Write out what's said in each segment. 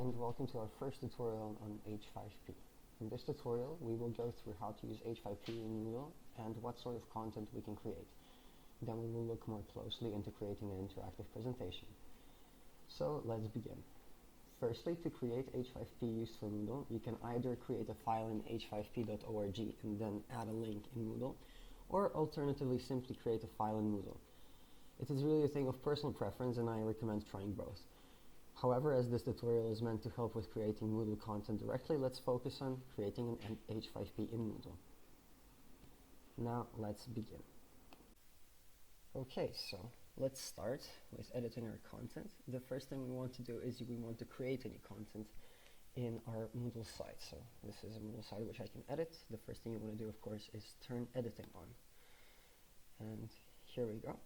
and welcome to our first tutorial on H5P. In this tutorial we will go through how to use H5P in Moodle and what sort of content we can create. Then we will look more closely into creating an interactive presentation. So let's begin. Firstly, to create H5P used for Moodle, you can either create a file in h5p.org and then add a link in Moodle, or alternatively simply create a file in Moodle. It is really a thing of personal preference and I recommend trying both. However, as this tutorial is meant to help with creating Moodle content directly, let's focus on creating an H5P in Moodle. Now let's begin. Okay, so let's start with editing our content. The first thing we want to do is we want to create any content in our Moodle site. So this is a Moodle site which I can edit. The first thing you want to do, of course, is turn editing on. And here we go.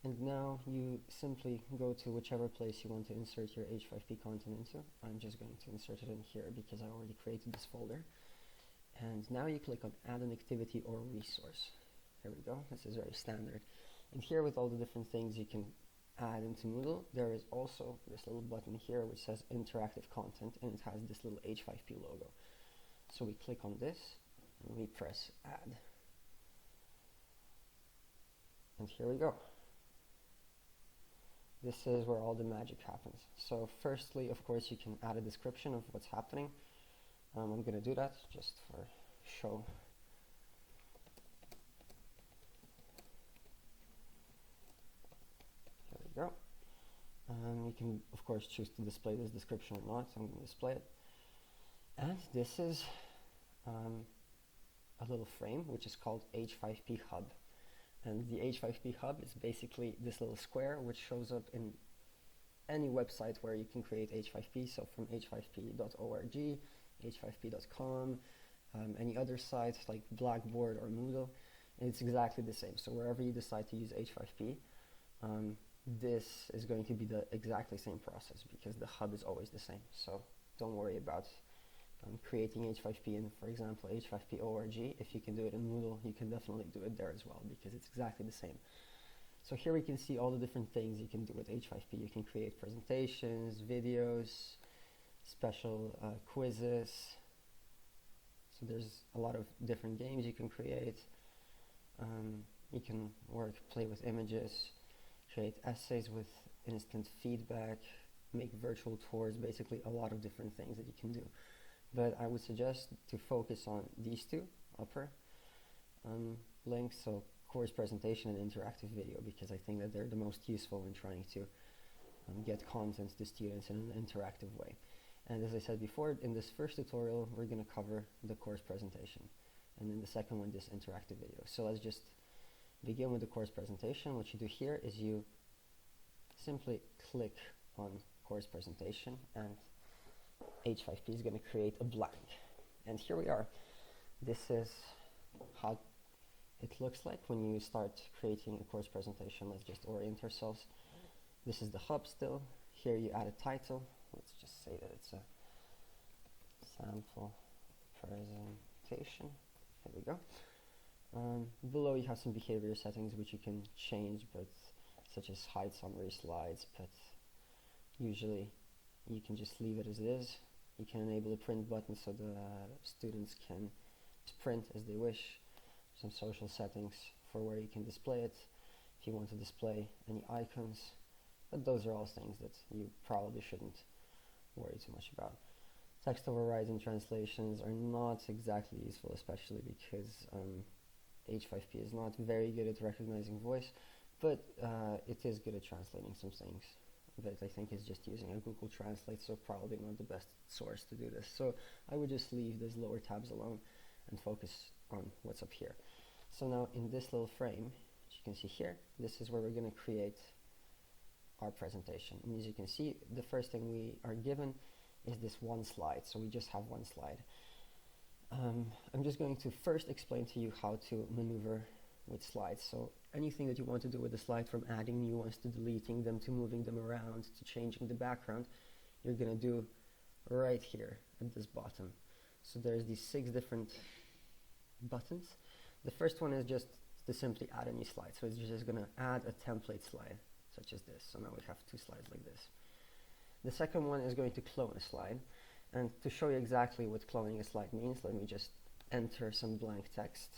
And now you simply go to whichever place you want to insert your H5P content into. I'm just going to insert it in here because I already created this folder. And now you click on add an activity or resource. There we go, this is very standard. And here with all the different things you can add into Moodle, there is also this little button here which says interactive content, and it has this little H5P logo. So we click on this and we press add. And here we go. This is where all the magic happens. So firstly, of course, you can add a description of what's happening. I'm going to do that just for show. There we go. You can, of course, choose to display this description or not. So I'm going to display it. And this is a little frame which is called H5P Hub. And the H5P Hub is basically this little square which shows up in any website where you can create H5P, so from h5p.org, h5p.com, any other sites like Blackboard or Moodle, and it's exactly the same. So wherever you decide to use H5P, this is going to be the exactly same process because the hub is always the same. So don't worry about creating H5P in, for example, H5P.org. If you can do it in Moodle, you can definitely do it there as well because it's exactly the same. So here we can see all the different things you can do with H5P. You can create presentations, videos, special quizzes. So there's a lot of different games you can create. You can play with images, create essays with instant feedback, make virtual tours, basically a lot of different things that you can do. But I would suggest to focus on these two upper links, so course presentation and interactive video, because I think that they're the most useful in trying to get content to students in an interactive way. And as I said before, in this first tutorial, we're going to cover the course presentation, and in the second one, this interactive video. So let's just begin with the course presentation. What you do here is you simply click on course presentation, and H5P is going to create a blank. And here we are. This is how it looks like when you start creating a course presentation. Let's just orient ourselves. This is the hub still. Here you add a title. Let's just say that it's a sample presentation. There we go. Below you have some behavior settings which you can change, but such as hide summary slides, but usually you can just leave it as it is. You can enable a print button so the students can print as they wish. Some social settings for where you can display it, if you want to display any icons, but those are all things that you probably shouldn't worry too much about. Text overrides and translations are not exactly useful, especially because H5P is not very good at recognizing voice, but it is good at translating some things. But I think it's just using a Google Translate, so probably not the best source to do this. So I would just leave these lower tabs alone and focus on what's up here. So now in this little frame, as you can see here, this is where we're going to create our presentation. And as you can see, the first thing we are given is this one slide. So we just have one slide. I'm just going to first explain to you how to maneuver with slides. So anything that you want to do with the slide, from adding new ones to deleting them to moving them around to changing the background, you're going to do right here at this bottom. So there's these 6 different buttons. The first one is just to simply add a new slide. So it's just going to add a template slide such as this. So now we have 2 slides like this. The second one is going to clone a slide. And to show you exactly what cloning a slide means, let me just enter some blank text.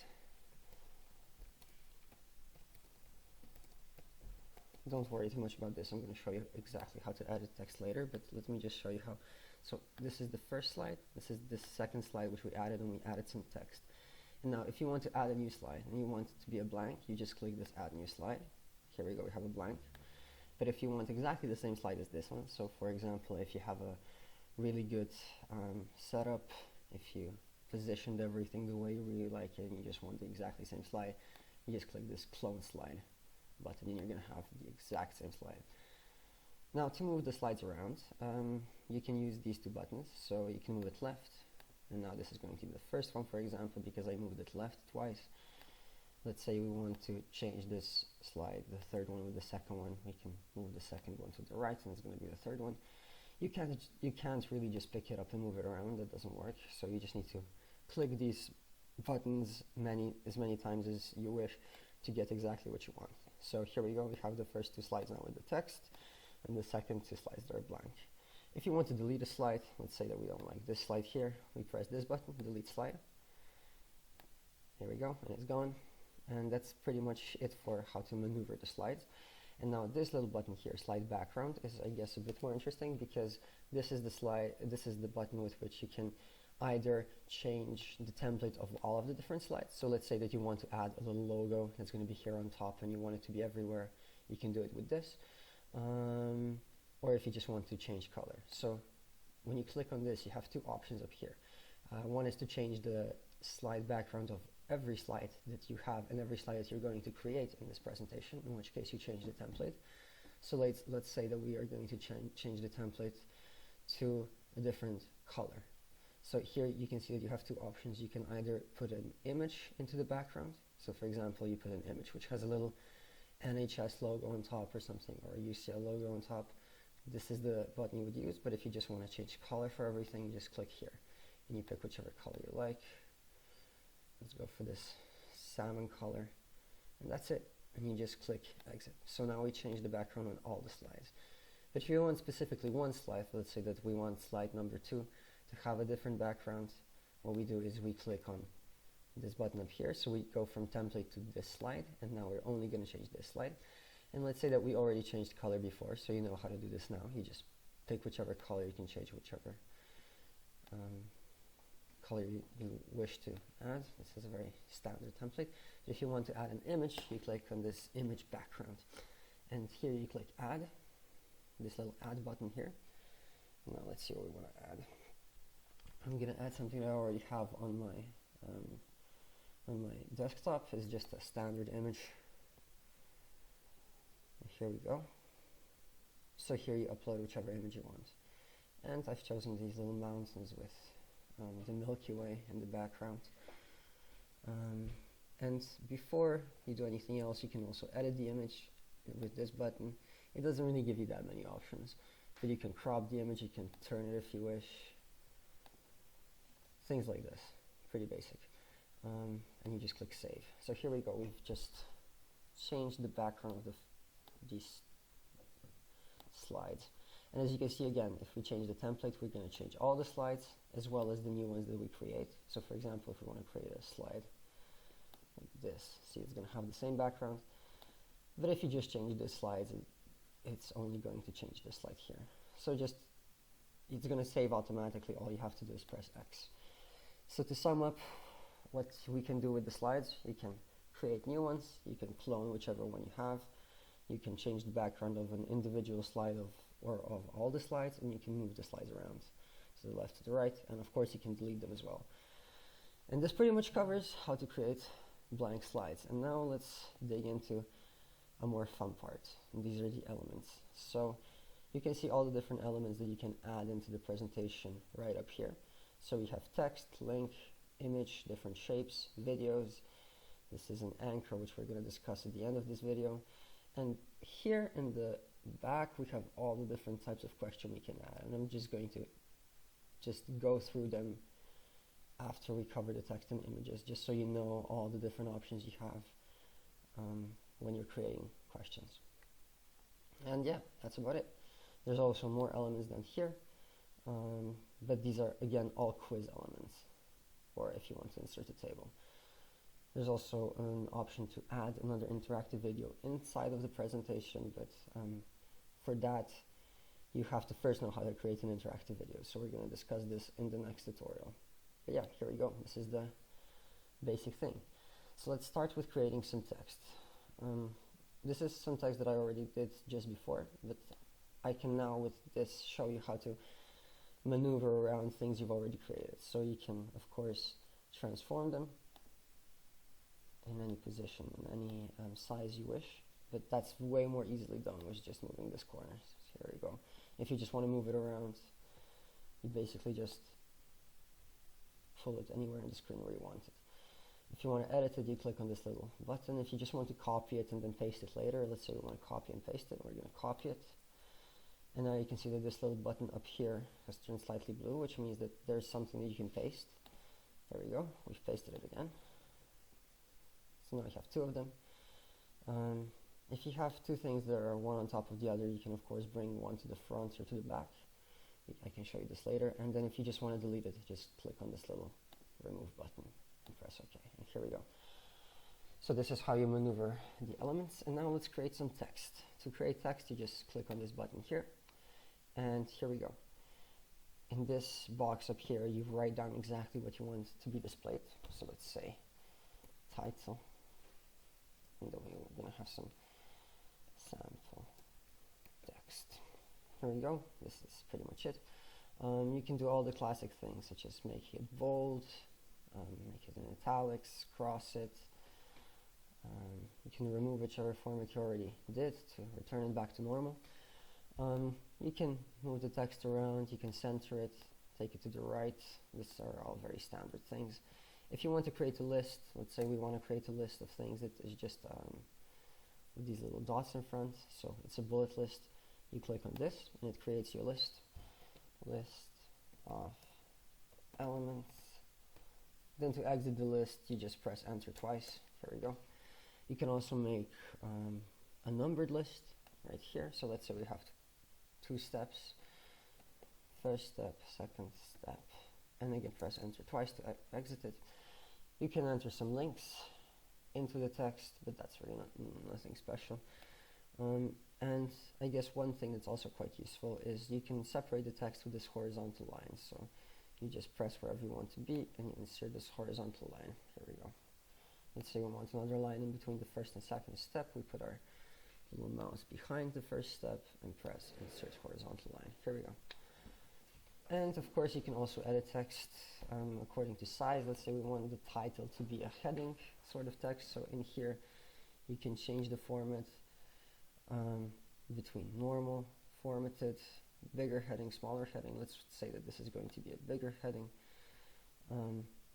Don't worry too much about this. I'm going to show you exactly how to edit text later, but let me just show you how. So this is the first slide. This is the second slide which we added, and we added some text. And now if you want to add a new slide and you want it to be a blank, you just click this add new slide. Here we go, we have a blank. But if you want exactly the same slide as this one, so for example, if you have a really good setup, if you positioned everything the way you really like it and you just want the exactly same slide, you just click this clone slide button and you're going to have the exact same slide. Now to move the slides around, you can use these two buttons. So you can move it left, and now this is going to be the first one, for example, because I moved it left twice. Let's say we want to change this slide, the third one with the second one. We can move the second one to the right, and it's going to be the third one. You can't really just pick it up and move it around. That doesn't work. So you just need to click these buttons as many times as you wish to get exactly what you want. So here we go. We have the first two slides now with the text, and the second two slides that are blank. If you want to delete a slide, let's say that we don't like this slide here, we press this button, delete slide. Here we go, and it's gone. And that's pretty much it for how to maneuver the slides. And now this little button here, slide background, is I guess a bit more interesting, because this is the button with which you can either change the template of all of the different slides. So let's say that you want to add a little logo that's going to be here on top and you want it to be everywhere, you can do it with this. Or if you just want to change color. So when you click on this, you have two options up here. One is to change the slide background of every slide that you have and every slide that you're going to create in this presentation, in which case you change the template. So let's say that we are going to change the template to a different color. So here you can see that you have two options. You can either put an image into the background. So for example, you put an image which has a little NHS logo on top or something, or a UCL logo on top. This is the button you would use. But if you just want to change color for everything, you just click here and you pick whichever color you like. Let's go for this salmon color, and that's it. And you just click exit. So now we change the background on all the slides. But if you want specifically one slide, let's say that we want slide number 2 to have a different background, what we do is we click on this button up here. So we go from template to this slide, and now we're only going to change this slide. And let's say that we already changed color before, so you know how to do this now. You just pick whichever color, you can change whichever color you wish to add. This is a very standard template. If you want to add an image, you click on this image background, and here you click add, this little add button here. Now let's see what we want to add. I'm going to add something that I already have on my desktop. It's just a standard image. Here we go. So here you upload whichever image you want, and I've chosen these little mountains with the Milky Way in the background. And before you do anything else, you can also edit the image with this button. It doesn't really give you that many options, but you can crop the image, you can turn it if you wish, things like this, pretty basic. And you just click save. So here we go, we've just changed the background of these slides. And as you can see, again, if we change the template, we're going to change all the slides as well as the new ones that we create. So for example, if we want to create a slide like this, see, it's going to have the same background. But if you just change the slides, it's only going to change this slide here. So it's going to save automatically. All you have to do is press X. So to sum up what we can do with the slides, you can create new ones, you can clone whichever one you have, you can change the background of an individual slide or of all the slides, and you can move the slides around to the left, to the right, and of course you can delete them as well. And this pretty much covers how to create blank slides. And now let's dig into a more fun part. And these are the elements. So you can see all the different elements that you can add into the presentation right up here. So we have text, link, image, different shapes, videos. This is an anchor, which we're going to discuss at the end of this video. And here in the back, we have all the different types of questions we can add. And I'm just going to go through them after we cover the text and images, just so you know all the different options you have when you're creating questions. And yeah, that's about it. There's also more elements than here, but these are again all quiz elements, or if you want to insert a table. There's also an option to add another interactive video inside of the presentation, but for that you have to first know how to create an interactive video. So we're going to discuss this in the next tutorial. But yeah, here we go. This is the basic thing. So let's start with creating some text. This is some text that I already did just before, but I can now with this show you how to maneuver around things you've already created. So you can, of course, transform them in any position, in any size you wish, but that's way more easily done with just moving this corner. So here we go. If you just want to move it around, you basically just pull it anywhere in the screen where you want it. If you want to edit it, you click on this little button. If you just want to copy it and then paste it later, let's say we want to copy and paste it, we're going to copy it. And now you can see that this little button up here has turned slightly blue, which means that there's something that you can paste. There we go, we've pasted it again. So now we have two of them. If you have two things that are one on top of the other, you can of course bring one to the front or to the back. I can show you this later. And then if you just want to delete it, just click on this little remove button and press OK. And here we go. So this is how you maneuver the elements. And now let's create some text. To create text, you just click on this button here. And here we go. In this box up here, you write down exactly what you want to be displayed. So let's say title. And then we're going to have some sample text. Here we go. This is pretty much it. You can do all the classic things, such as make it bold, make it in italics, cross it. You can remove whichever format you already did to return it back to normal. You can move the text around, you can center it, take it to the right. These are all very standard things. If you want to create a list, let's say we want to create a list of things that is just with these little dots in front, so it's a bullet list. You click on this and it creates your list of elements. Then to exit the list, you just press enter twice. Here we go. You can also make a numbered list right here. So let's say we have two steps. First step, second step, and again press enter twice to exit it. You can enter some links into the text, but that's really nothing special. And I guess one thing that's also quite useful is you can separate the text with this horizontal line. So you just press wherever you want to be and you insert this horizontal line. Here we go. Let's say we want another line in between the first and second step. We put our little mouse behind the first step and press insert horizontal line. Here we go. And of course you can also edit text according to size. Let's say we want the title to be a heading sort of text. So in here you can change the format between normal, formatted, bigger heading, smaller heading. Let's say that this is going to be a bigger heading.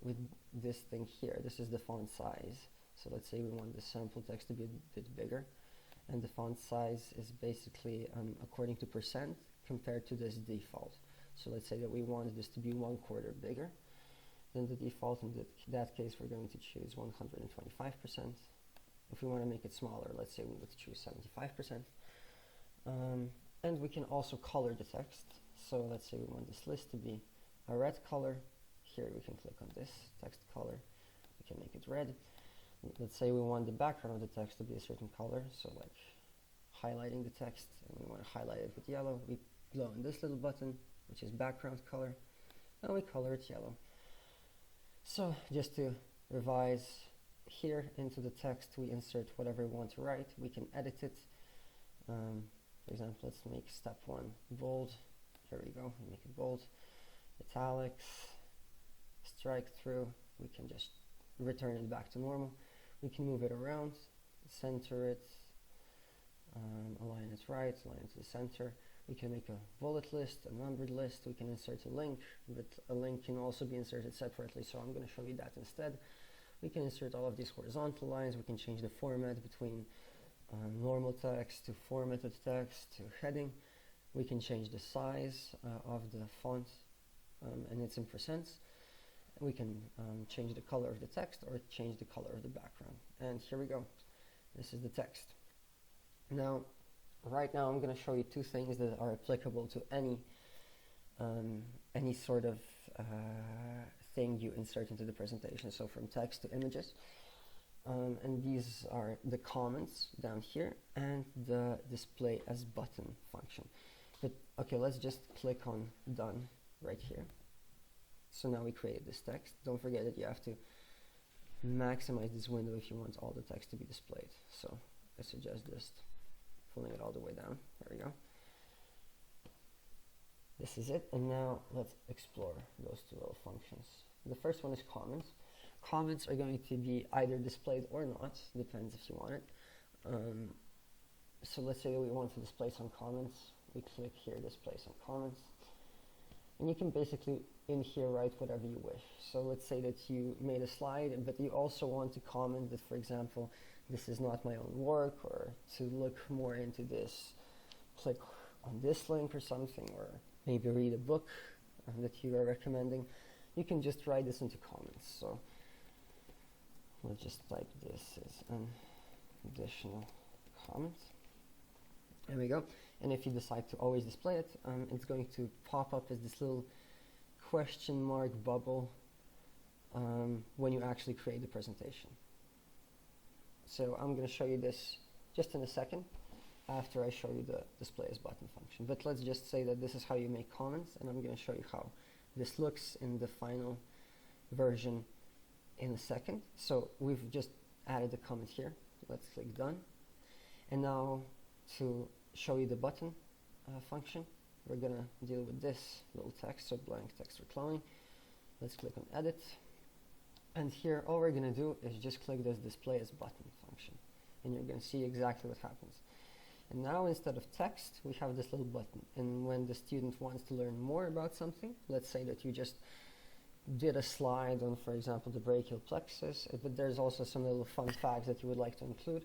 With this thing here, this is the font size. So let's say we want the sample text to be a bit bigger, and the font size is basically according to percent compared to this default. So let's say that we want this to be 1/4 bigger than the default. In that case, we're going to choose 125%. If we want to make it smaller, let's say we would choose 75%. And we can also color the text. So let's say we want this list to be a red color. Here we can click on this text color. We can make it red. Let's say we want the background of the text to be a certain color. So like highlighting the text, and we want to highlight it with yellow. We blow on this little button, which is background color, and we color it yellow. So just to revise, here into the text we insert whatever we want to write. We can edit it. For example, let's make step 1 bold. Here we go, we make it bold. Italics, strike through, we can just return it back to normal. We can move it around, center it, align it right, align it to the center. We can make a bullet list, a numbered list. We can insert a link, but a link can also be inserted separately, so I'm going to show you that instead. We can insert all of these horizontal lines. We can change the format between normal text to formatted text to heading. We can change the size of the font, and it's in percents. We can change the color of the text or change the color of the background. And here we go. This is the text. Now, right now I'm going to show you two things that are applicable to any sort of thing you insert into the presentation, so from text to images. And these are the comments down here and the display as button function. But okay, let's just click on done right here. So now we created this text. Don't forget that you have to maximize this window if you want all the text to be displayed. So I suggest just pulling it all the way down. There we go. This is it, and now let's explore those two little functions. The first one is comments. Comments are going to be either displayed or not, depends if you want it. So let's say that we want to display some comments. We click here, display some comments. And you can basically in here write whatever you wish. So let's say that you made a slide, but you also want to comment that, for example, this is not my own work, or to look more into this, click on this link or something, or maybe read a book that you are recommending. You can just write this into comments. So we'll just type this as an additional comment. There we go. And if you decide to always display it, it's going to pop up as this little question mark bubble when you actually create the presentation. So I'm going to show you this just in a second after I show you the display as button function. But let's just say that this is how you make comments, and I'm going to show you how this looks in the final version in a second. So we've just added a comment here. Let's click done. And now to show you the button function, we're going to deal with this little text, so blank text or cloning. Let's click on edit. And here all we're going to do is just click this display as button function. And you're going to see exactly what happens. And now instead of text, we have this little button. And when the student wants to learn more about something, let's say that you just did a slide on, for example, the brachial plexus, but there's also some little fun facts that you would like to include,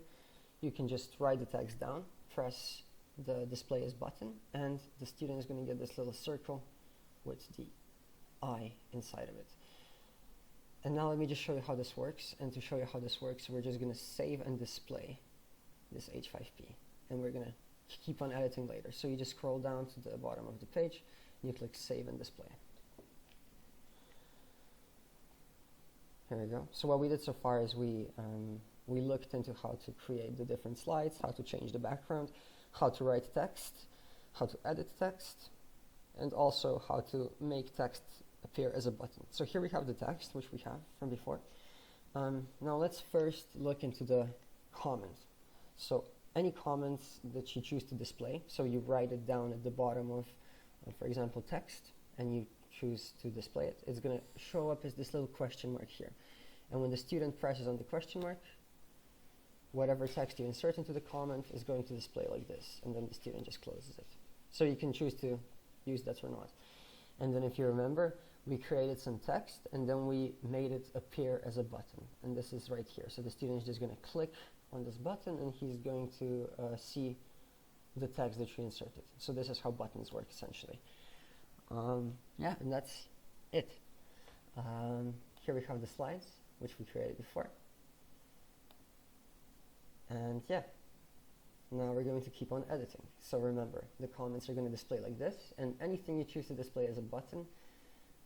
you can just write the text down, press the display as button, and the student is going to get this little circle with the eye inside of it. And now let me just show you how this works. And to show you how this works, we're just going to save and display this H5P. And we're going to keep on editing later. So you just scroll down to the bottom of the page, and you click save and display. Here we go. So what we did so far is we looked into how to create the different slides, how to change the background, how to write text, how to edit text, and also how to make text appear as a button. So here we have the text, which we have from before. Now let's first look into the comments. So any comments that you choose to display, so you write it down at the bottom of for example, text, and you choose to display it, it's going to show up as this little question mark here. And when the student presses on the question mark, whatever text you insert into the comment is going to display like this, and then the student just closes it. So you can choose to use that or not. And then if you remember, we created some text, and then we made it appear as a button. And this is right here. So the student is just going to click on this button, and he's going to see the text that you inserted. So this is how buttons work, essentially. Yeah, and that's it. Here we have the slides, which we created before. And yeah, now we're going to keep on editing. So remember, the comments are going to display like this, and anything you choose to display as a button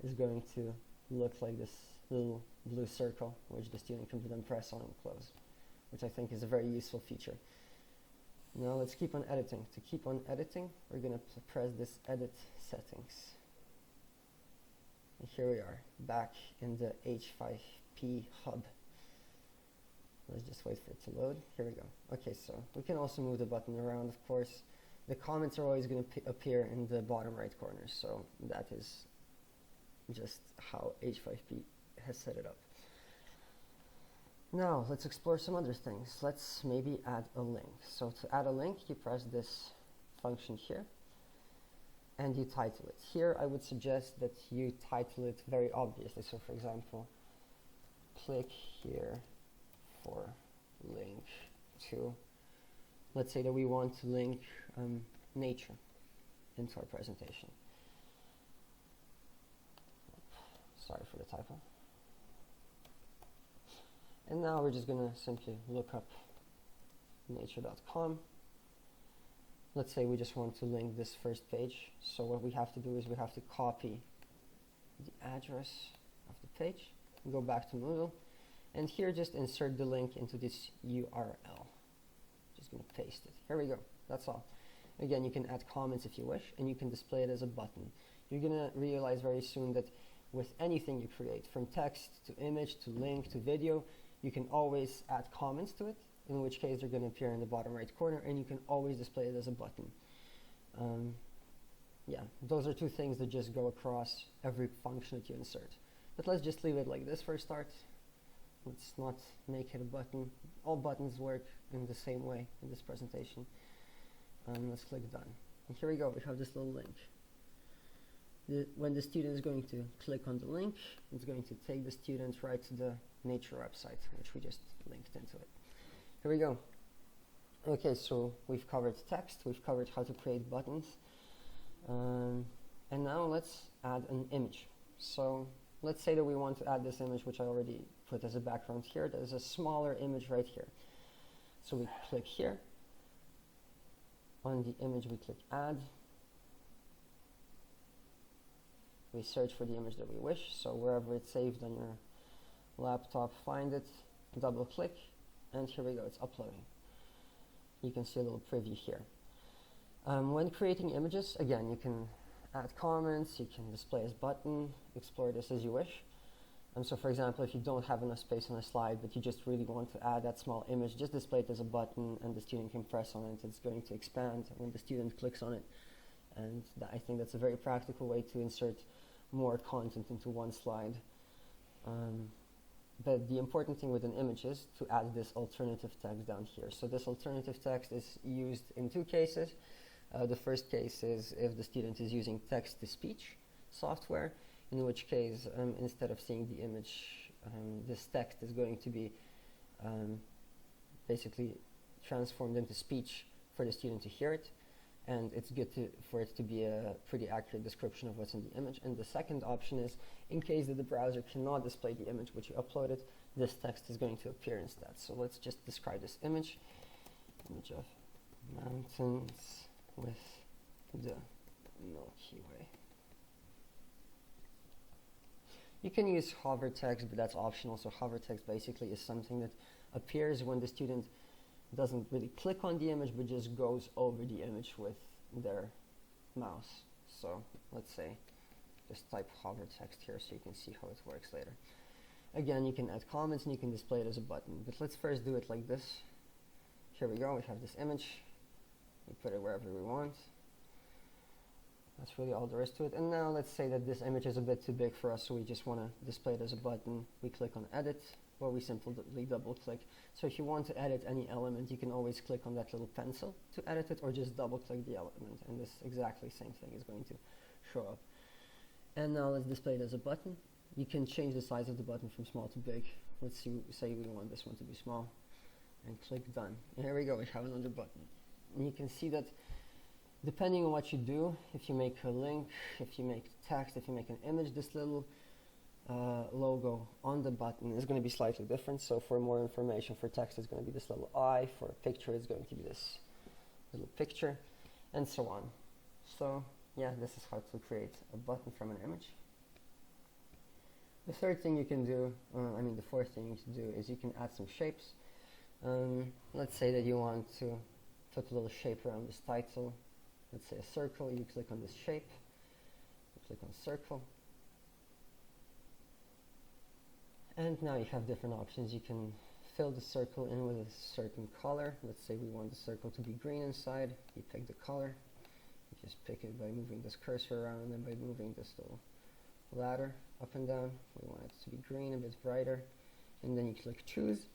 is going to look like this little blue circle, which the student can then press on and close, which I think is a very useful feature. Now let's keep on editing. To keep on editing, we're going to press this edit settings. And here we are, back in the H5P hub. Let's just wait for it to load. Here we go. Okay, so we can also move the button around, of course. The comments are always going to appear in the bottom right corner, so that is just how H5P has set it up. Now, let's explore some other things. Let's maybe add a link. So to add a link, you press this function here, and you title it. Here, I would suggest that you title it very obviously. So for example, click here for link to, let's say that we want to link nature into our presentation. Sorry for the typo. And now we're just going to simply look up nature.com, let's say we just want to link this first page. So what we have to do is we have to copy the address of the page, go back to Moodle, and here just insert the link into this URL. Just going to paste it. Here we go. That's all. Again, you can add comments if you wish, and you can display it as a button. You're going to realize very soon that with anything you create, from text to image to link to video, you can always add comments to it, in which case they're going to appear in the bottom right corner, and you can always display it as a button. Yeah, those are two things that just go across every function that you insert. But let's just leave it like this for a start. Let's not make it a button. All buttons work in the same way in this presentation. Let's click done. And here we go, we have this little link. When the student is going to click on the link, it's going to take the student right to the nature website, which we just linked into it. Here we go. Okay, so we've covered text, we've covered how to create buttons. And now let's add an image. So let's say that we want to add this image, which I already put as a background here. There's a smaller image right here. So we click here. On the image, we click add. We search for the image that we wish. So wherever it's saved on your laptop, find it, double click, and here we go, it's uploading. You can see a little preview here. When creating images, again, you can add comments, you can display as button, explore this as you wish. So for example, if you don't have enough space on a slide, but you just really want to add that small image, just display it as a button, and the student can press on it. It's going to expand when the student clicks on it. And I think that's a very practical way to insert more content into one slide. But the important thing with an image is to add this alternative text down here. So this alternative text is used in two cases. The first case is if the student is using text-to-speech software, in which case, instead of seeing the image, this text is going to be basically transformed into speech for the student to hear it. And it's good for it to be a pretty accurate description of what's in the image. And the second option is, in case that the browser cannot display the image which you uploaded, this text is going to appear instead. So let's just describe this image of mountains with the Milky Way. You can use hover text, but that's optional. So hover text basically is something that appears when the student doesn't really click on the image, but just goes over the image with their mouse. So let's say, just type hover text here so you can see how it works later. Again, you can add comments and you can display it as a button, but let's first do it like this. Here we go, we have this image. We put it wherever we want. That's really all there is to it. And now let's say that this image is a bit too big for us, so we just want to display it as a button. We click on edit, or we simply double click. So if you want to edit any element, you can always click on that little pencil to edit it, or just double click the element, and this exactly same thing is going to show up. And now let's display it as a button. You can change the size of the button from small to big. Let's say we want this one to be small, and click done. And here we go, we have another button. And you can see that depending on what you do, if you make a link, if you make text, if you make an image, this little logo on the button is going to be slightly different. So for more information, for text it's going to be this little eye, for a picture it's going to be this little picture, and so on. So yeah, this is how to create a button from an image. The third thing you can do, the fourth thing you can do is you can add some shapes. Let's say that you want to put a little shape around this title. Let's say a circle, you click on this shape, you click on circle. And now you have different options. You can fill the circle in with a certain color. Let's say we want the circle to be green inside. You pick the color. You just pick it by moving this cursor around and by moving this little ladder up and down. We want it to be green, a bit brighter. And then you click choose.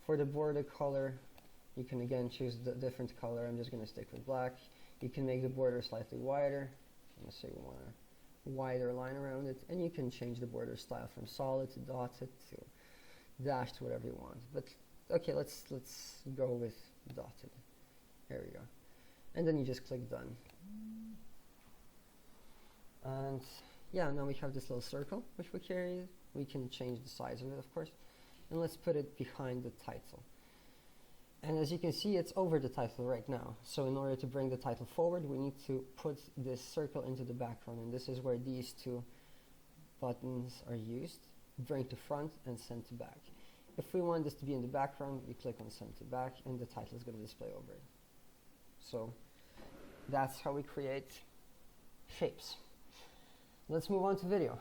For the border color, you can again choose the different color. I'm just going to stick with black. You can make the border slightly wider. Let's say we want a wider line around it, and you can change the border style from solid to dotted to dashed, whatever you want. But okay, let's go with dotted. There we go. And then you just click done. And yeah, now we have this little circle which we carry. We can change the size of it, of course. And let's put it behind the title. And as you can see, it's over the title right now. So in order to bring the title forward, we need to put this circle into the background, and this is where these two buttons are used: bring to front and send to back. If we want this to be in the background, we click on send to back, and the title is going to display over it. So that's how we create shapes. Let's move on to video.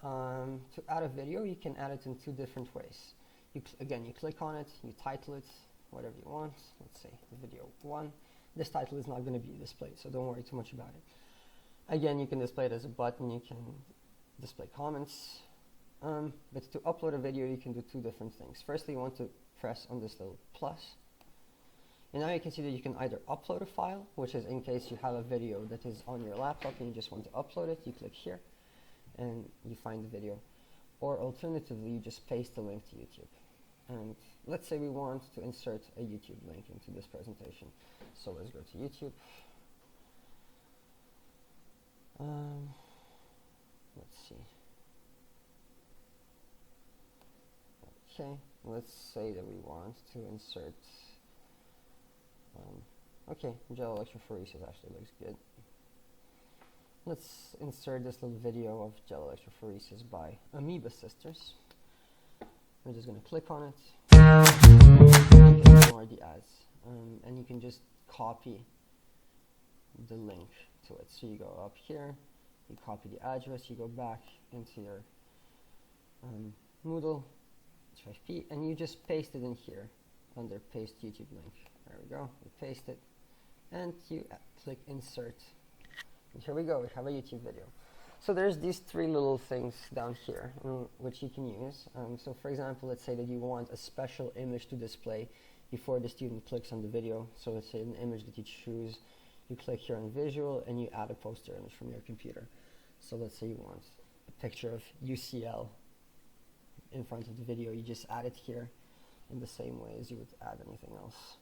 To add a video, you can add it in two different ways. Again, you click on it, you title it whatever you want. Let's say video 1. This title is not going to be displayed, so don't worry too much about it. Again, you can display it as a button, you can display comments. But to upload a video, you can do two different things. Firstly, you want to press on this little plus. And now you can see that you can either upload a file, which is in case you have a video that is on your laptop and you just want to upload it, you click here and you find the video. Or alternatively, you just paste the link to YouTube. And let's say we want to insert a YouTube link into this presentation. So let's go to YouTube. Let's see. Okay, let's say that we want to insert okay, gel electrophoresis actually looks good. Let's insert this little video of gel electrophoresis by Amoeba Sisters. We're just going to click on it. Ignore the ads. And you can just copy the link to it. So you go up here, you copy the address, you go back into your Moodle H5P, and you just paste it in here under paste YouTube link. There we go, you paste it, and you click insert. And here we go, we have a YouTube video. So there's these three little things down here which you can use. So for example, let's say that you want a special image to display before the student clicks on the video. So let's say an image that you choose, you click here on visual and you add a poster image from your computer. So let's say you want a picture of UCL in front of the video, you just add it here in the same way as you would add anything else.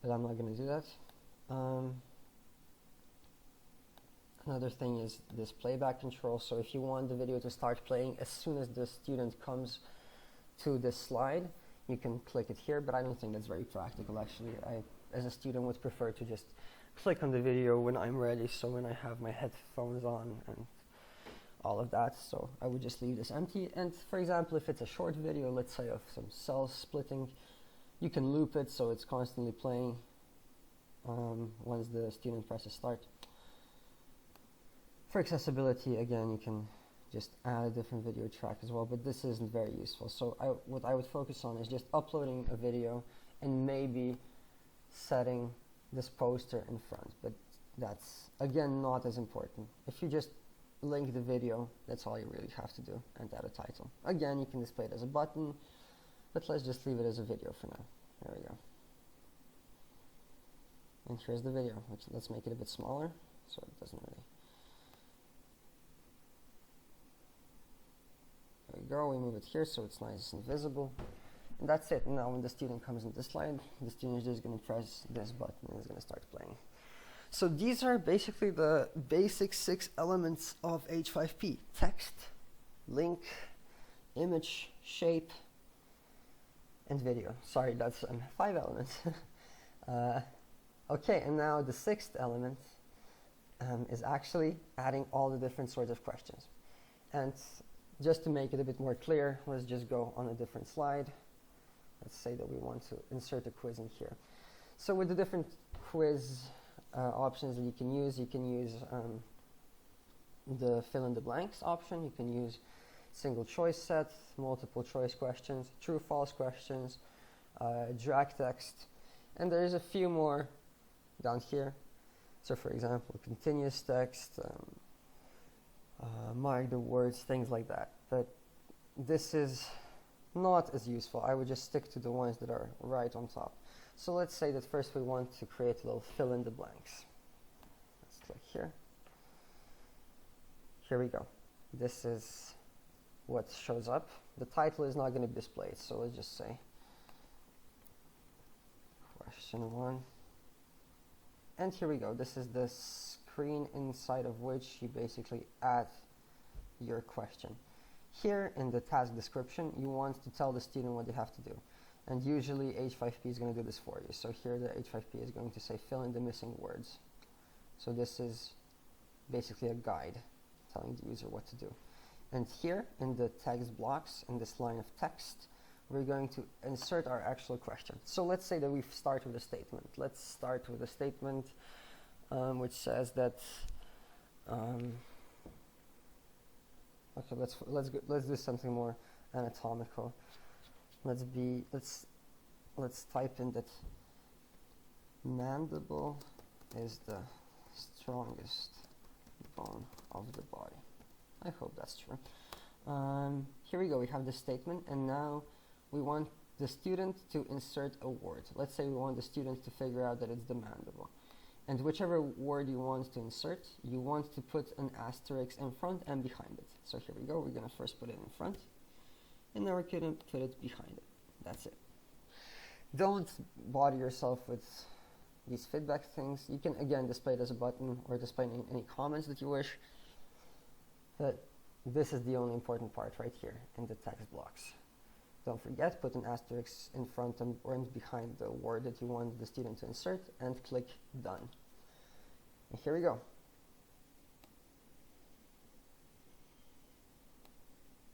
But I'm not going to do that. Another thing is this playback control. So if you want the video to start playing as soon as the student comes to this slide, you can click it here, but I don't think that's very practical actually. I, as a student, would prefer to just click on the video when I'm ready, so when I have my headphones on and all of that. So I would just leave this empty. And for example, if it's a short video, let's say of some cell splitting, you can loop it so it's constantly playing once the student presses start. For accessibility, again, you can just add a different video track as well, but this isn't very useful. So what I would focus on is just uploading a video and maybe setting this poster in front, but that's, again, not as important. If you just link the video, that's all you really have to do, and add a title. Again, you can display it as a button, but let's just leave it as a video for now. There we go. And here's the video. Let's make it a bit smaller, so it doesn't really... There we go, we move it here so it's nice and visible. And that's it. Now when the student comes into the slide, the student is just going to press this button and it's going to start playing. So these are basically the basic 6 elements of H5P. Text, link, image, shape, and video. Sorry, that's 5 elements. Okay, and now the 6th element is actually adding all the different sorts of questions. And just to make it a bit more clear, let's just go on a different slide. Let's say that we want to insert a quiz in here. So with the different quiz options that you can use the fill in the blanks option, you can use single choice set, multiple choice questions, true false questions, drag text, and there's a few more down here. So for example, continuous text, mark the words, things like that. But this is not as useful. I would just stick to the ones that are right on top. So let's say that first we want to create a little fill in the blanks. Let's click here. Here we go. This is what shows up. The title is not going to be displayed, so let's just say question 1. And here we go. This is the screen inside of which you basically add your question. Here in the task description, you want to tell the student what they have to do. And usually H5P is going to do this for you. So here the H5P is going to say fill in the missing words. So this is basically a guide telling the user what to do. And here in the text blocks, in this line of text, we're going to insert our actual question. So let's say that we start with a statement. Let's start with a statement which says that okay, let's do something more anatomical. Let's type in that mandible is the strongest bone of the body. I hope that's true. Here we go, we have this statement, and now we want the student to insert a word. Let's say we want the student to figure out that it's the mandible. And whichever word you want to insert, you want to put an asterisk in front and behind it. So here we go, we're going to first put it in front, and now we're going to put it behind it. That's it. Don't bother yourself with these feedback things. You can again display it as a button or display any comments that you wish. But this is the only important part right here in the text blocks. Don't forget, put an asterisk in front or behind the word that you want the student to insert and click done. And here we go.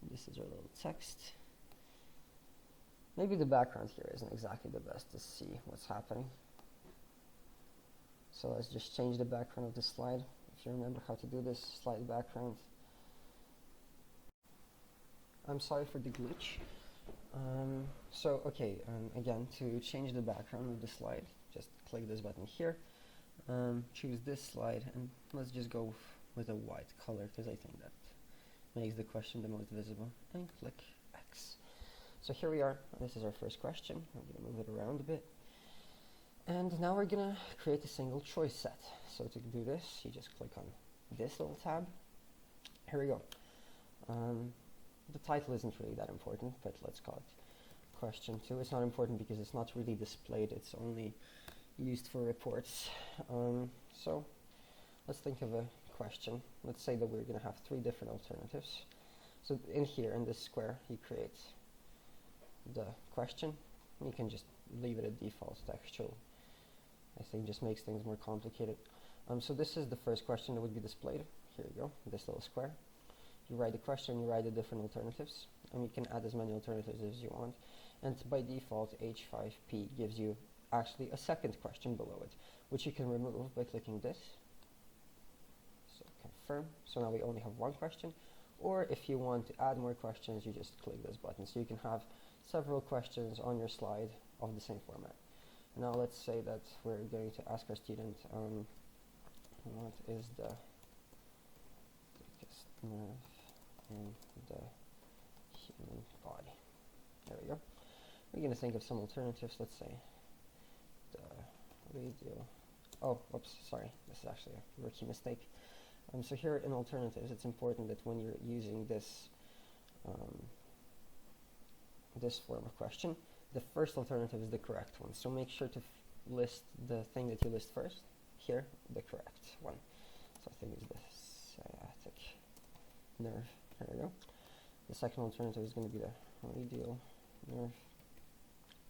This is our little text. Maybe the background here isn't exactly the best to see what's happening. So let's just change the background of the slide. If you remember how to do this, slide background. I'm sorry for the glitch. Again, to change the background of the slide, just click this button here, choose this slide, and let's just go with a white color because I think that makes the question the most visible, and click X. So here we are, this is our first question. I'm going to move it around a bit. And now we're going to create a single choice set. So to do this, you just click on this little tab. Here we go. The title isn't really that important, but let's call it question 2. It's not important because it's not really displayed, it's only used for reports. So let's think of a question. Let's say that we're going to have 3 different alternatives. So in here, in this square, you create the question. You can just leave it at default textual. I think just makes things more complicated. So this is the first question that would be displayed. Here you go, this little square. You write the question, you write the different alternatives, and you can add as many alternatives as you want. And by default, H5P gives you actually a second question below it, which you can remove by clicking this. So confirm. So now we only have 1 question. Or if you want to add more questions, you just click this button. So you can have several questions on your slide of the same format. Now let's say that we're going to ask our student, what is the thickest nerve in the human body? There we go. We're going to think of some alternatives. Let's say the radial. Oh, whoops, sorry. This is actually a rookie mistake. So here in alternatives, it's important that when you're using this this form of question, the first alternative is the correct one. So make sure to list the thing that you list first. Here, the correct one. So I think it's the sciatic nerve. There we go. The second alternative is going to be the radial nerve.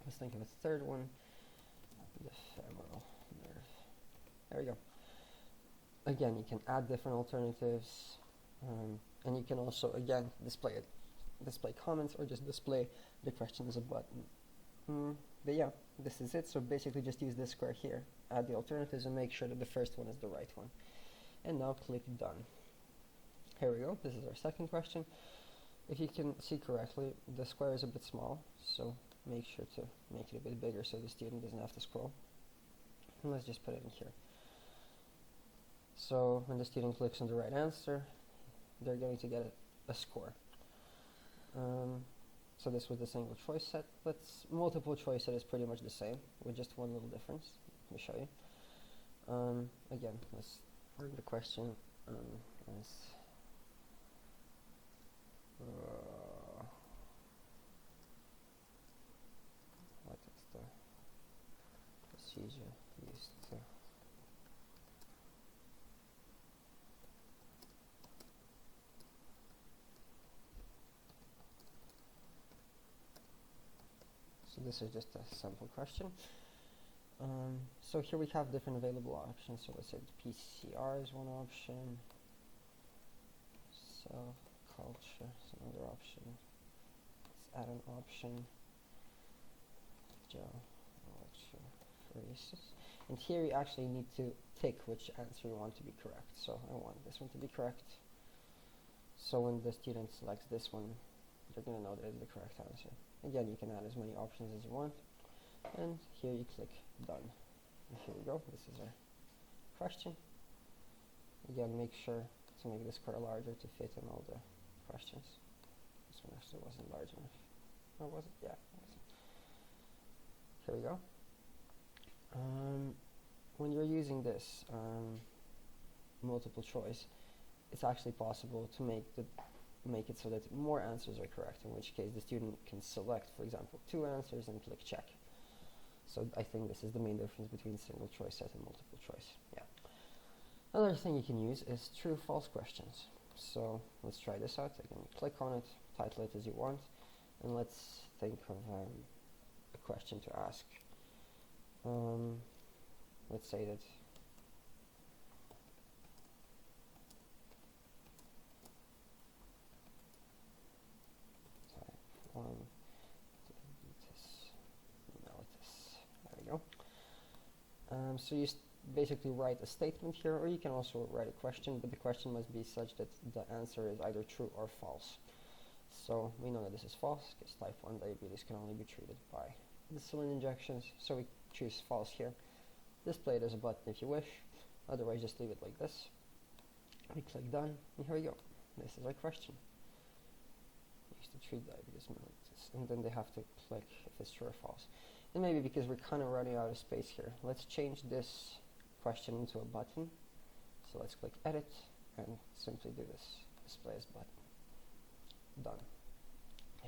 Let's think of a third one, the femoral nerve. There we go. Again, you can add different alternatives, and you can also, again, display comments or just display the question as a button. But yeah, this is it. So basically just use this square here, add the alternatives, and make sure that the first one is the right one. And now click done. Here we go. This is our second question. If you can see correctly, the square is a bit small, so make sure to make it a bit bigger so the student doesn't have to scroll. And let's just put it in here. So when the student clicks on the right answer, they're going to get a score. So this was the single choice set, but multiple choice set is pretty much the same, with just one little difference. Let me show you. Again, let's word the question as what is the procedure used to this is just a sample question. So here we have different available options. So let's say the PCR is one option. Cell culture is another option. Let's add an option. Gel electrophoresis. And here you actually need to tick which answer you want to be correct. So I want this one to be correct. So when the student selects this one, they're going to know that it's the correct answer. Again, you can add as many options as you want. And here you click done. And here we go. This is our question. Again, make sure to make the square larger to fit in all the questions. This one actually wasn't large enough. Or was it? Yeah, it wasn't. Here we go. When you're using this multiple choice, it's actually possible to make it so that more answers are correct, in which case the student can select, for example, 2 answers and click check. So I think this is the main difference between single choice set and multiple choice. Yeah. Another thing you can use is true-false questions. So let's try this out. Again, click on it, title it as you want, and let's think of a question to ask. Let's say that type 1 mellitus. There we go. So you basically write a statement here, or you can also write a question, but the question must be such that the answer is either true or false. So we know that this is false because type 1 diabetes can only be treated by insulin injections. So we choose false here. Display it as a button if you wish, otherwise just leave it like this. We click done, and here we go. This is our question. Used to treat diabetes mellitus, and then they have to click if it's true or false. And maybe because we're kind of running out of space here, let's change this question into a button. So let's click edit and simply do this, display as button. Done.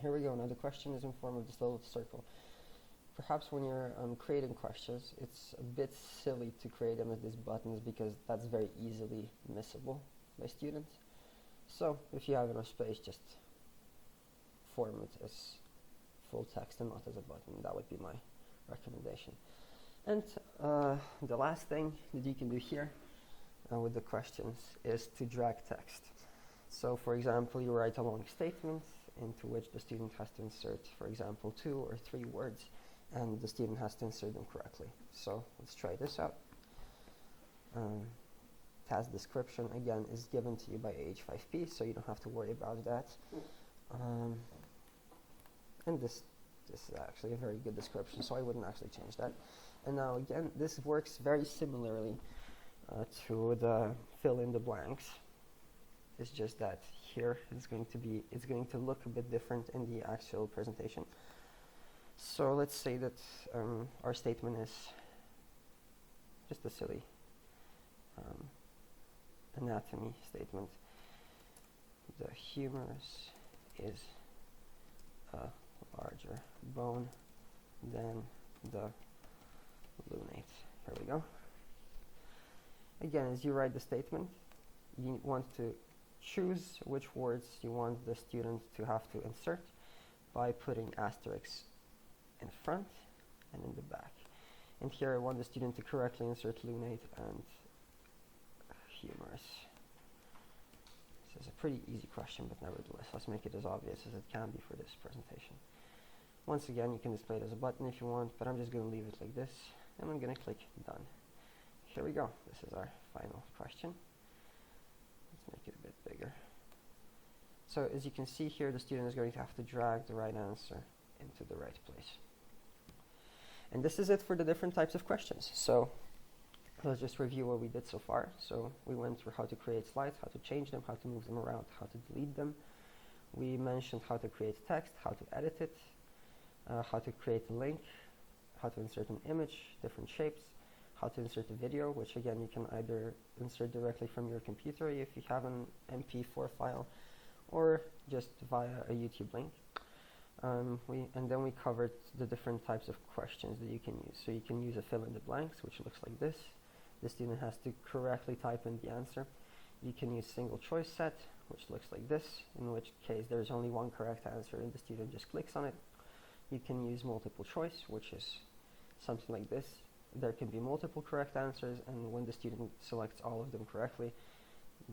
Here we go. Now the question is in form of this little circle. Perhaps when you're creating questions, it's a bit silly to create them as these buttons because that's very easily missable by students. So if you have enough space, just form it as full text and not as a button. That would be my recommendation. And the last thing that you can do here with the questions is to drag text. So for example, you write a long statement into which the student has to insert, for example, 2 or 3 words, and the student has to insert them correctly. So let's try this out. Task description, again, is given to you by H5P, so you don't have to worry about that. And this is actually a very good description, so I wouldn't actually change that. And now again, this works very similarly to the fill in the blanks. It's just that here it's going to look a bit different in the actual presentation. So let's say that our statement is just a silly anatomy statement. The humerus is a larger bone than the lunate. Here we go. Again, as you write the statement, you want to choose which words you want the student to have to insert by putting asterisks in front and in the back. And here I want the student to correctly insert lunate and humerus. This is a pretty easy question, but nevertheless, let's make it as obvious as it can be for this presentation. Once again, you can display it as a button if you want, but I'm just going to leave it like this, and I'm going to click done. Here we go. This is our final question. Let's make it a bit bigger. So as you can see here, the student is going to have to drag the right answer into the right place. And this is it for the different types of questions. So let's just review what we did so far. So we went through how to create slides, how to change them, how to move them around, how to delete them. We mentioned how to create text, how to edit it, how to create a link, how to insert an image, different shapes, how to insert a video, which again you can either insert directly from your computer if you have an MP4 file, or just via a YouTube link. And then we covered the different types of questions that you can use. So you can use a fill in the blanks, which looks like this. The student has to correctly type in the answer. You can use single choice set, which looks like this, in which case there's only one correct answer and the student just clicks on it. You can use multiple choice, which is something like this. There can be multiple correct answers, and when the student selects all of them correctly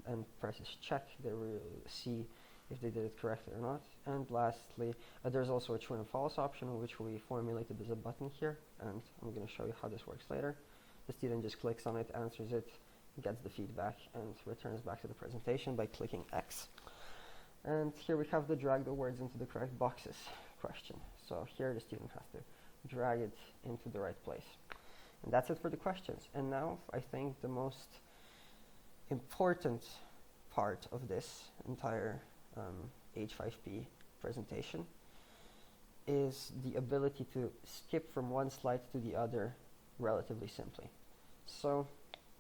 and presses check, they will see if they did it correctly or not. And lastly, there's also a true and false option, which we formulated as a button here, and I'm going to show you how this works later. The student just clicks on it, answers it, gets the feedback, and returns back to the presentation by clicking X. And here we have the drag the words into the correct boxes question. So here the student has to drag it into the right place. And that's it for the questions. And now I think the most important part of this entire H5P presentation is the ability to skip from one slide to the other relatively simply. So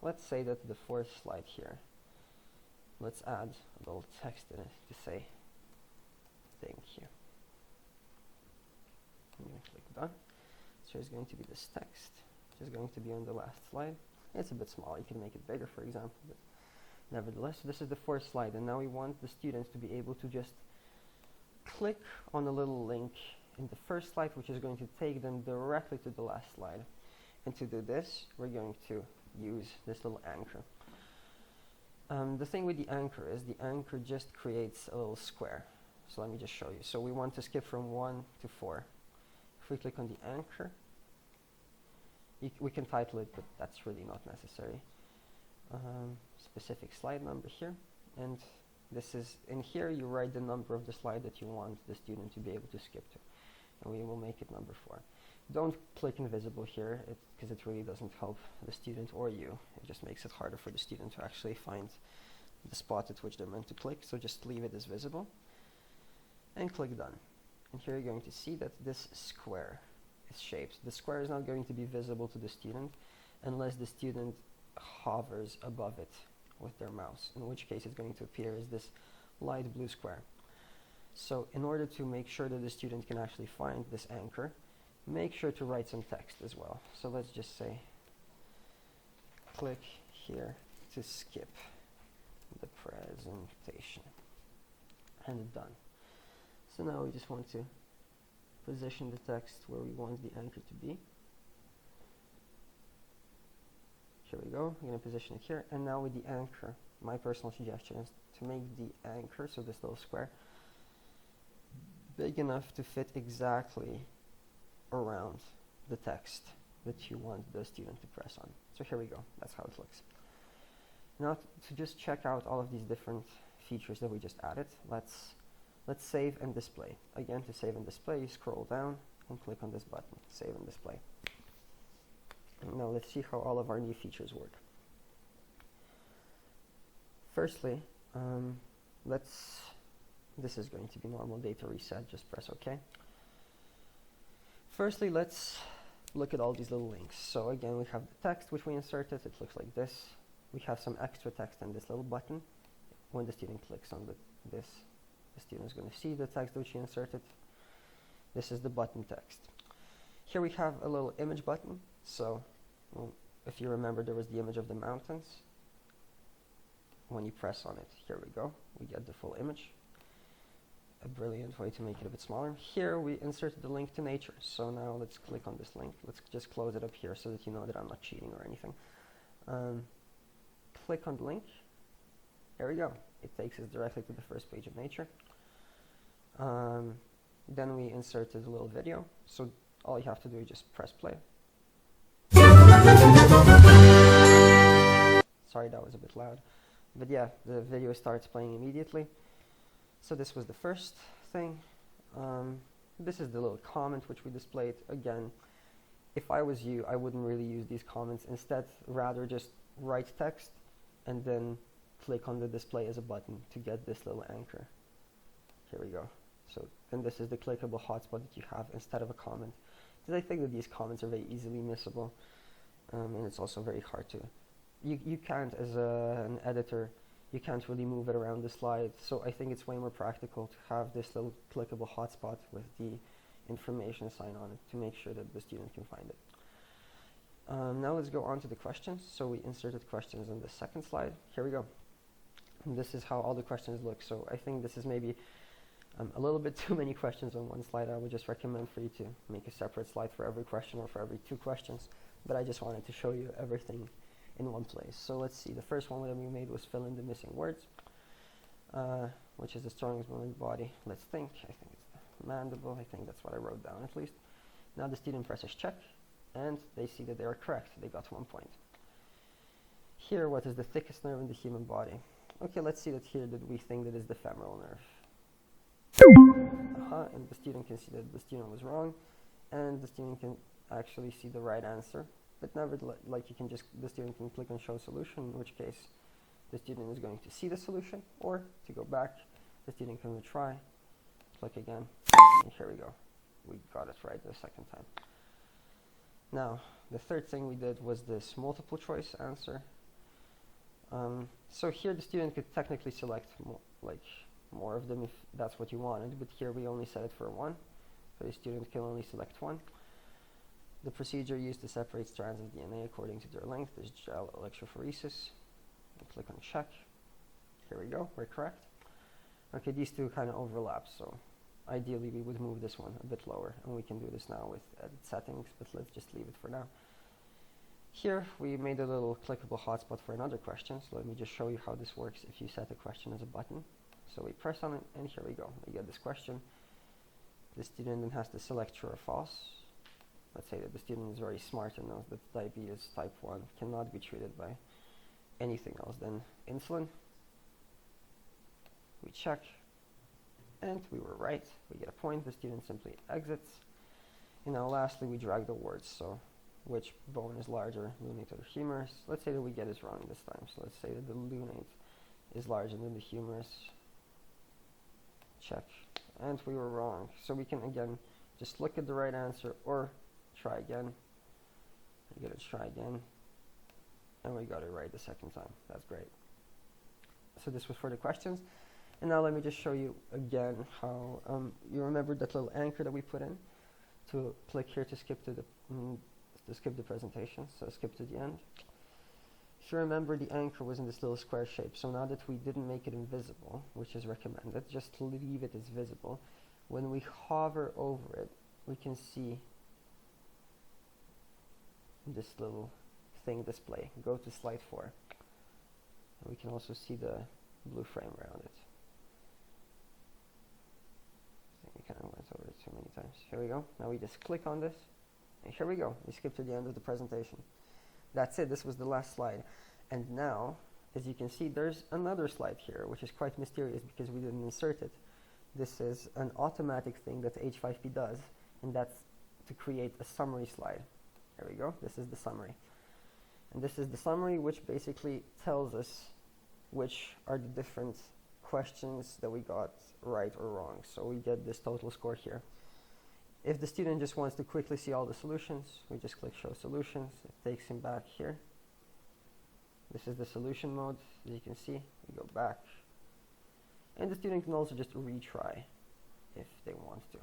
let's say that the fourth slide here, let's add a little text in it to say thank you. I'm going to click done. So there's going to be this text, which is going to be on the last slide. It's a bit small, you can make it bigger, for example, but nevertheless, this is the fourth slide, and now we want the students to be able to just click on a little link in the first slide, which is going to take them directly to the last slide. And to do this, we're going to use this little anchor. The thing with the anchor is the anchor just creates a little square. So let me just show you. So we want to skip from 1 to 4. If we click on the anchor, we can title it, but that's really not necessary. Specific slide number here, and this is in here you write the number of the slide that you want the student to be able to skip to, and we will make it number 4. Don't click invisible here, because it really doesn't help the student or you. It just makes it harder for the student to actually find the spot at which they're meant to click, so just leave it as visible and click done. And here you're going to see that this square is shaped. The square is not going to be visible to the student unless the student hovers above it with their mouse, in which case it's going to appear as this light blue square. So in order to make sure that the student can actually find this anchor, make sure to write some text as well. So let's just say click here to skip the presentation, and done. So now we just want to position the text where we want the anchor to be. Here we go, I'm going to position it here, and now with the anchor, my personal suggestion is to make the anchor, so this little square, big enough to fit exactly around the text that you want the student to press on. So here we go, that's how it looks. Now to just check out all of these different features that we just added, let's save and display. Again, to save and display, you scroll down and click on this button, save and display. Now let's see how all of our new features work. Firstly, this is going to be normal data reset, just press OK. Firstly, let's look at all these little links. So again, we have the text which we inserted, it looks like this. We have some extra text in this little button. When the student clicks on this, the student is going to see the text which he inserted. This is the button text. Here we have a little image button. So if you remember, there was the image of the mountains. When you press on it, here we go, we get the full image. A brilliant way to make it a bit smaller. Here we inserted the link to nature. So now let's click on this link. Let's just close it up here so that you know that I'm not cheating or anything. Click on the link. There we go. It takes us directly to the first page of nature. Then we inserted a little video. So all you have to do is just press play. Sorry, that was a bit loud. But yeah, the video starts playing immediately. So this was the first thing. This is the little comment which we displayed. Again, if I was you, I wouldn't really use these comments. Instead, rather just write text and then click on the display as a button to get this little anchor. Here we go. So then this is the clickable hotspot that you have instead of a comment. Because I think that these comments are very easily missable. And it's also very hard to... You can't, as an editor, you can't really move it around the slide. So I think it's way more practical to have this little clickable hotspot with the information assigned on it to make sure that the student can find it. Now let's go on to the questions. So we inserted questions on the second slide. Here we go. And this is how all the questions look. So I think this is maybe A little bit too many questions on one slide. I would just recommend for you to make a separate slide for every question or for every 2 questions, but I just wanted to show you everything in one place. So let's see, the first one that we made was fill in the missing words, which is the strongest bone in the body. Let's think. I think it's the mandible. I think that's what I wrote down at least. Now the student presses check, and they see that they are correct. They got 1 point. Here, what is the thickest nerve in the human body? Okay, let's see that here that we think that is the femoral nerve. And the student can see that the student was wrong, and the student can actually see the right answer. But nevertheless, like the student can click on show solution, in which case the student is going to see the solution, or to go back, the student can retry, click again, and here we go. We got it right the second time. Now, the third thing we did was this multiple choice answer. So here the student could technically select more of them if that's what you wanted, but here we only set it for 1, so the student can only select 1. The procedure used to separate strands of DNA according to their length is gel electrophoresis. We'll click on check. Here we go, we're correct. Okay, these two kind of overlap, so ideally we would move this one a bit lower, and we can do this now with edit settings, but let's just leave it for now. Here we made a little clickable hotspot for another question, so let me just show you how this works if you set a question as a button. So we press on it, and here we go. We get this question. The student then has to select true or false. Let's say that the student is very smart and knows that diabetes type 1 cannot be treated by anything else than insulin. We check, and we were right. We get a point. The student simply exits. And now lastly, we drag the words. So which bone is larger, lunate or humerus? Let's say that we get this wrong this time. So let's say that the lunate is larger than the humerus. Check. And we were wrong. So we can again just look at the right answer or try again. We gotta try again. And we got it right the second time. That's great. So this was for the questions. And now let me just show you again how you remember that little anchor that we put in to click here to skip to the presentation. So skip to the end. If you remember, the anchor was in this little square shape. So now that we didn't make it invisible, which is recommended, just leave it as visible. When we hover over it, we can see this little thing display. Go to slide 4. And we can also see the blue frame around it. I think we kind of went over it too many times. Here we go. Now we just click on this. And here we go. We skip to the end of the presentation. That's it. This was the last slide. And now, as you can see, there's another slide here, which is quite mysterious because we didn't insert it. This is an automatic thing that H5P does, and that's to create a summary slide. There we go. This is the summary. And this is the summary, which basically tells us which are the different questions that we got right or wrong. So we get this total score here. If the student just wants to quickly see all the solutions, we just click show solutions. It takes him back here. This is the solution mode. As you can see, we go back. And the student can also just retry if they want to.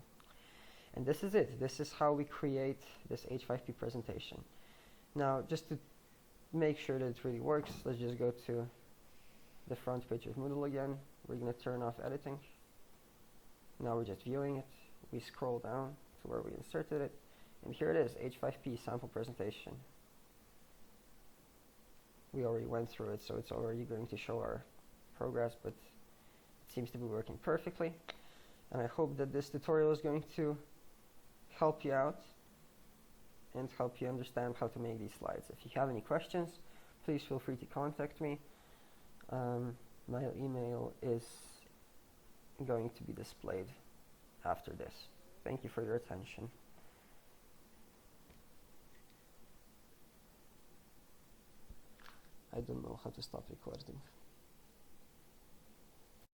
And this is it. This is how we create this H5P presentation. Now, just to make sure that it really works, let's just go to the front page of Moodle again. We're going to turn off editing. Now we're just viewing it. We scroll down to where we inserted it, and here it is, H5P sample presentation. We already went through it, so it's already going to show our progress, but it seems to be working perfectly. And I hope that this tutorial is going to help you out and help you understand how to make these slides. If you have any questions, please feel free to contact me. My email is going to be displayed after this. Thank you for your attention. I don't know how to stop recording.